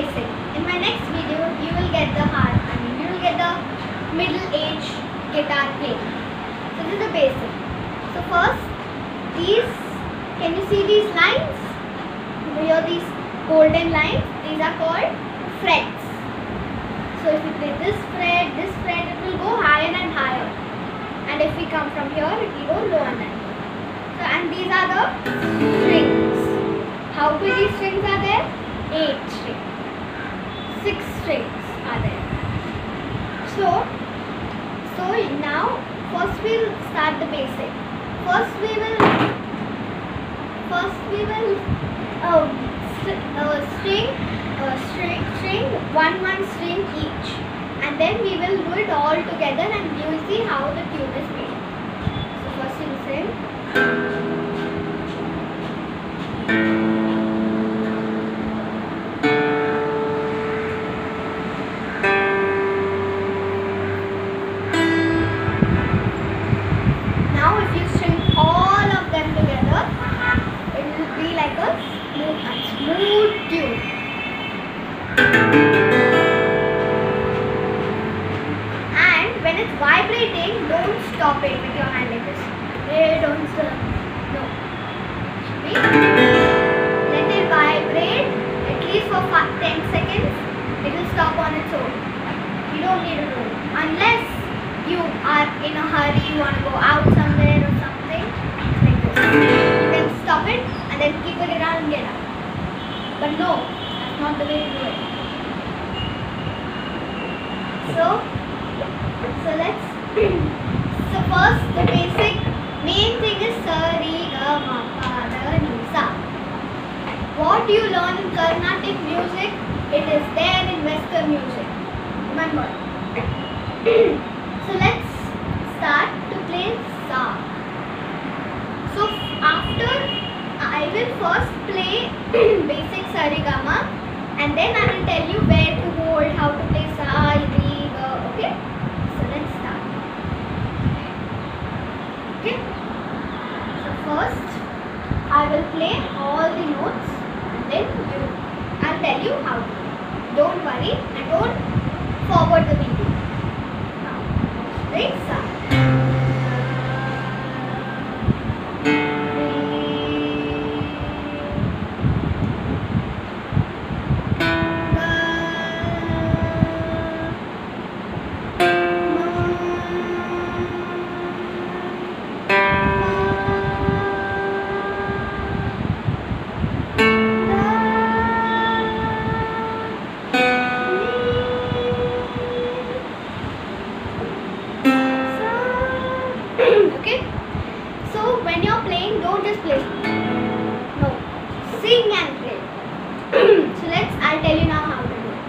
basic. In my next video, you will get the you will get the middle age guitar playing. So this is the basic. So first, can you see these lines? Here these golden lines, these are called frets. So if we play this fret, it will go higher and higher. And if we come from here, it will go lower and lower. So, and these are the strings. How many strings are there? 8 strings. 6 strings are there. So now first we will start the basic. First we will string one string each, and then we will do it all together and you will see how the tune is made. So first we will sing. Now if you string all of them together, it will be like a smooth tune. And when it's vibrating, don't stop it with your hand like this. Don't stop. No. Let it vibrate at least for 10 seconds. It will stop on its own. You don't need to do it. Unless you are in a hurry, you want to go out somewhere or something like this. You can stop it and then keep it around and get out. But no, that's not the way to do it. So first the basic main thing is sa re ga ma pa da ni sa. What you learn in Carnatic music, it is there in Western music. Remember. So let's start to play sa. So after I will first play basic sa re ga ma, and then I will tell you where to hold, how to play sa re ga. Okay? So let's start. Okay? So first I will play all the notes and then I'll tell you how to play. Don't worry and don't forward the video. Now, play sa. Okay, so when you're playing, don't just play. No, sing and play. So I'll tell you now how to do it.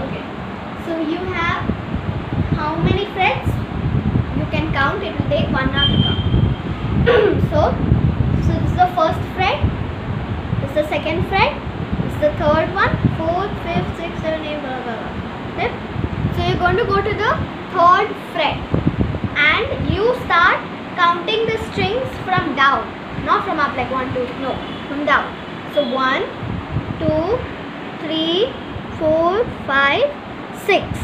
Okay, so you have how many frets? You can count, it will take 1 hour to count. So this is the first fret, this is the second fret, this is the third one, 4th, 5th, 6th, 7th, 8th, blah, blah, blah. Okay? So you're going to go to the third fret. And you start counting the strings from down, not from up like 1, 2, no, from down. So 1, 2, 3, 4, 5, 6.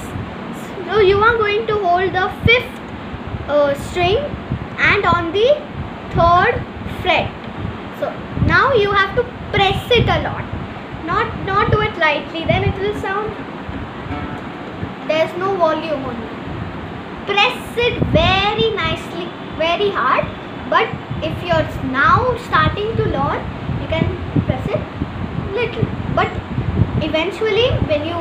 So you are going to hold the 5th string and on the 3rd fret. So now you have to press it a lot, not do it lightly, then it will sound, there's no volume on it. Press it very nicely, very hard, but if you're now starting to learn, you can press it little. But eventually, when you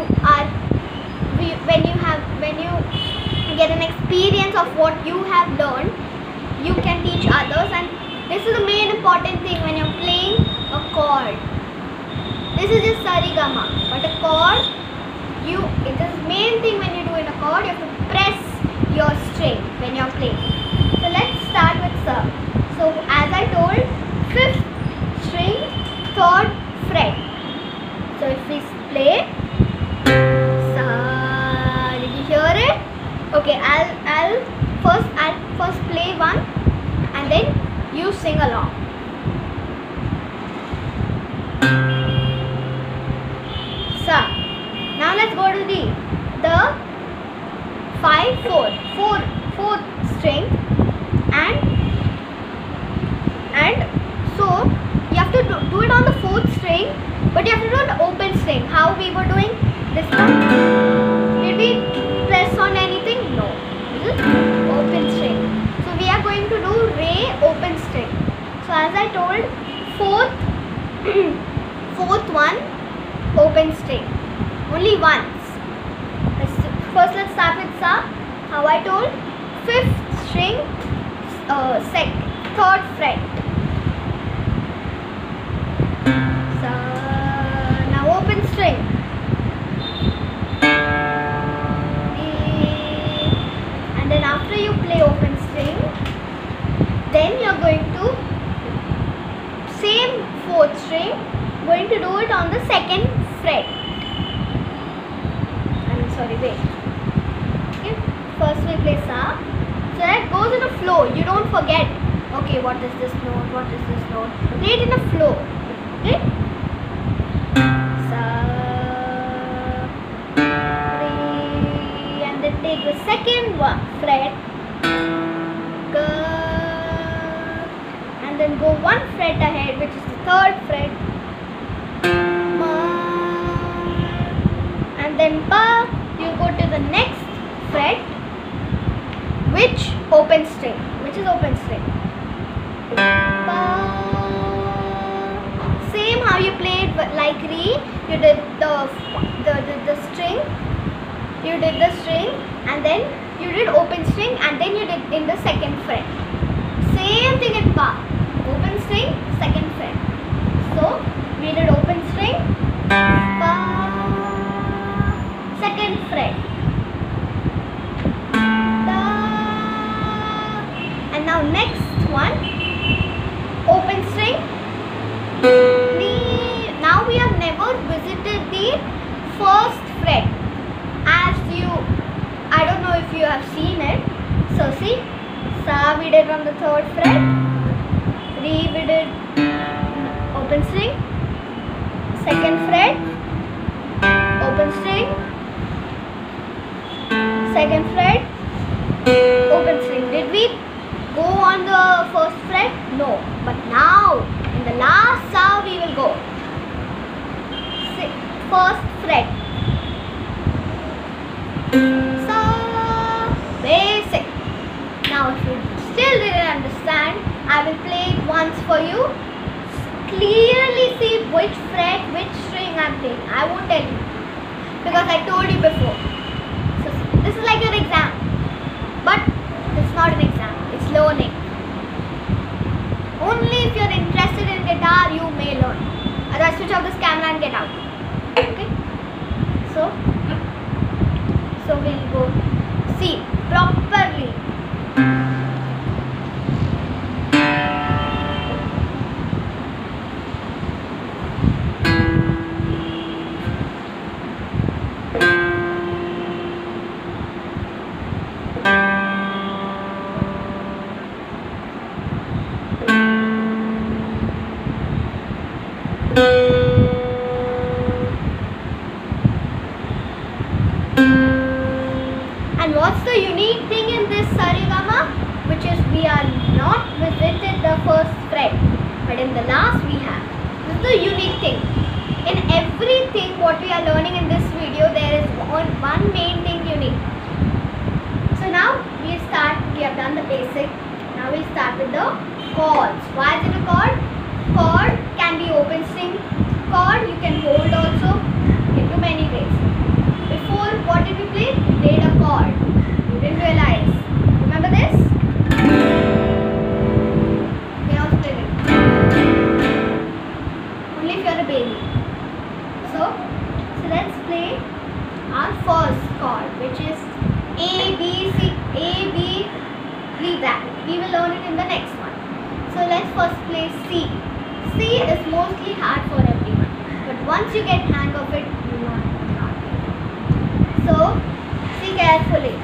get an experience of what you have learned, you can teach others, and this is the main important thing when you're playing a chord. This is just sa re ga ma, but a chord, it is the main thing when you do in a chord, you have to press your string when you're playing. So let's start with sa. So as I told, 5th string, 3rd fret. So if we play sa, did you hear it? Okay, I'll first play one and then you sing along. as I told, fourth fourth one open string, only once. First let's start with sa. How I told, fifth string, third fret. Sa. Now open string. And then after you play open string, then you're going to same fourth string, going to do it on the second fret. I'm sorry, wait. Okay, first we play sa, so that goes in a flow. You don't forget. Okay, what is this note? What is this note? Play it in a flow. Okay. Sa, re, and then take the second one fret. Ga, and then go one fret ahead, which is the third fret. Ma, and then pa, you go to the next fret, which is open string. Pa, same how you played like re. You did the string. You did the string, and then you did open string, and then you did in the second fret. Same thing in pa. Open string, second fret. So we did open string, pa, second fret, da, and now next one, open string, re. Now we have never visited the first fret, as you, I don't know if you have seen it. So see, sa we did on the third fret, re we did open string, second fret, open string, second fret, open string. Did we go on the first fret? No. But now in the last sa we will go. First fret. Sa, basic. Now if you still didn't understand, I will play it once for you. Clearly see which fret, which string I'm playing. I won't tell you because I told you before. So this is like an exam, but it's not an exam, it's learning. Only if you're interested in guitar you may learn. Otherwise switch off this camera and get out. Okay, so we'll go see properly. And what's the unique thing in this Saregama? Which is we are not visited the first fret, but in the last we have. This is the unique thing. In everything what we are learning in this video, there is one main thing unique. So now we have done the basic. Now we start with the chords. Why is it a chord? Chord can be open string chord, you can hold also in too many ways. Before, what did we play? We played a chord. You didn't realize. Remember this? We now play it. Only if you are a baby. So let's play our first chord, which is A, B, C, A, B, leave that. We will learn it in the next one. So let's first play C. C is mostly hard for everyone, but once you get hang of it, you know it. So see carefully.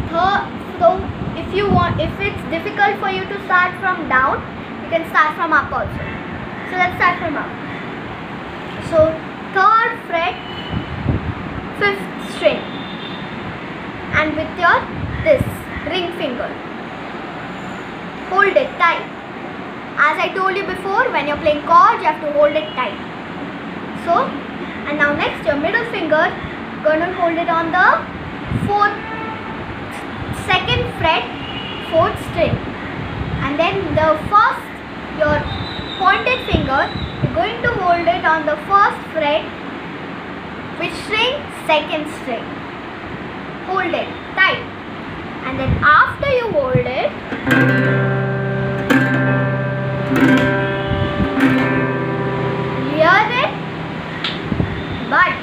So if it's difficult for you to start from down, you can start from up also. So let's start from up. So third fret, fifth string, and with your this ring finger, hold it tight. As I told you before, when you're playing chords, you have to hold it tight. So, and now next your middle finger, gonna hold it on the second fret, fourth string, and then the first your pointed finger, you're going to hold it on the first fret. Which string? Second string. Hold it tight. And then after you hold it, hear it. But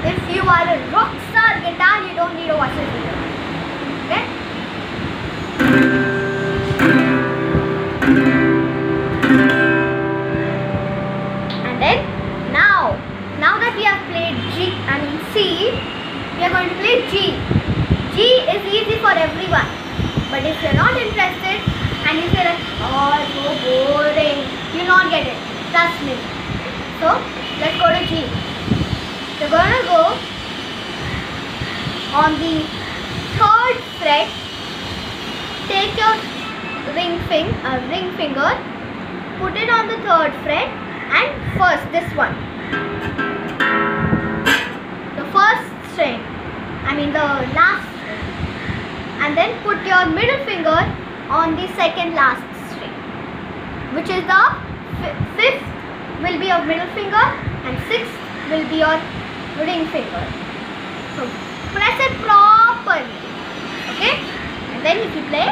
if you are a rock star guitar, you don't need a washer either. Okay? And then now that we have played C, we are going to play G. G is easy for everyone. But if you're not interested and you say like, oh, it's so boring, you'll not get it. Trust me. So let's go to G. You're going to go on the third fret. Take your ring finger, put it on the third fret, and first this one, the first string, the last string, and then put your middle finger on the second last string, which is the fifth will be your middle finger and sixth will be your ring finger. So press it properly, okay? And then if you play,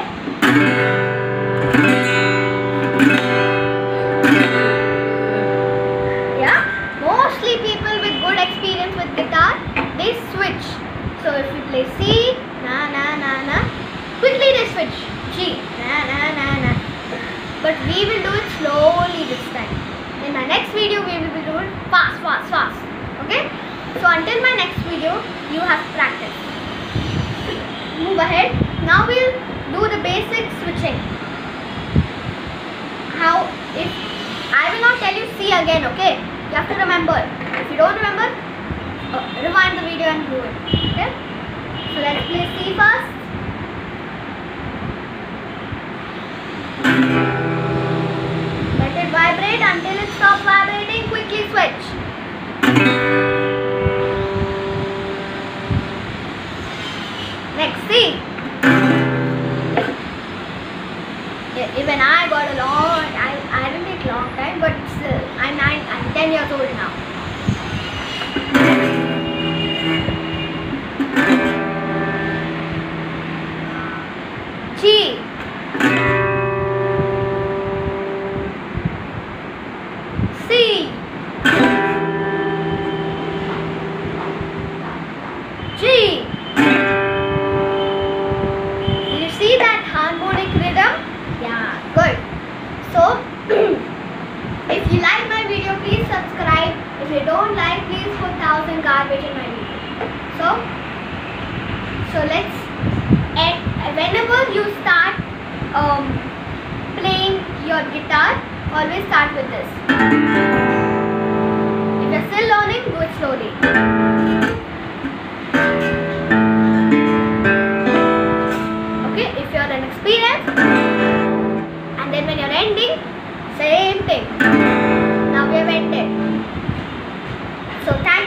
yeah, mostly people with good experience with guitar, they switch. So if you play C, na na na na, quickly they switch G, na na na na. But we will do it slowly this time. In my next video, we will be doing fast. Okay? So until my next video, you have practice. Move ahead. Now we'll do the basic switching. How? If I will not tell you C again, okay? You have to remember. If you don't remember, rewind the video and do it. Okay? So let's play C first. Let it vibrate until it stops vibrating. Quickly switch. Next C. Even I got a long, I didn't take long time, but still, I'm 10 years old now. G. C. G. Did you see that harmonic rhythm? Yeah, good. So, if you like my video, please subscribe. If you don't like, please put 1000 garbage in my video. So let's, whenever you start playing your guitar, always start with this. If you're still learning, do it slowly. Okay, if you're an experienced, and then when you're ending, same thing. Now we have ended. So thank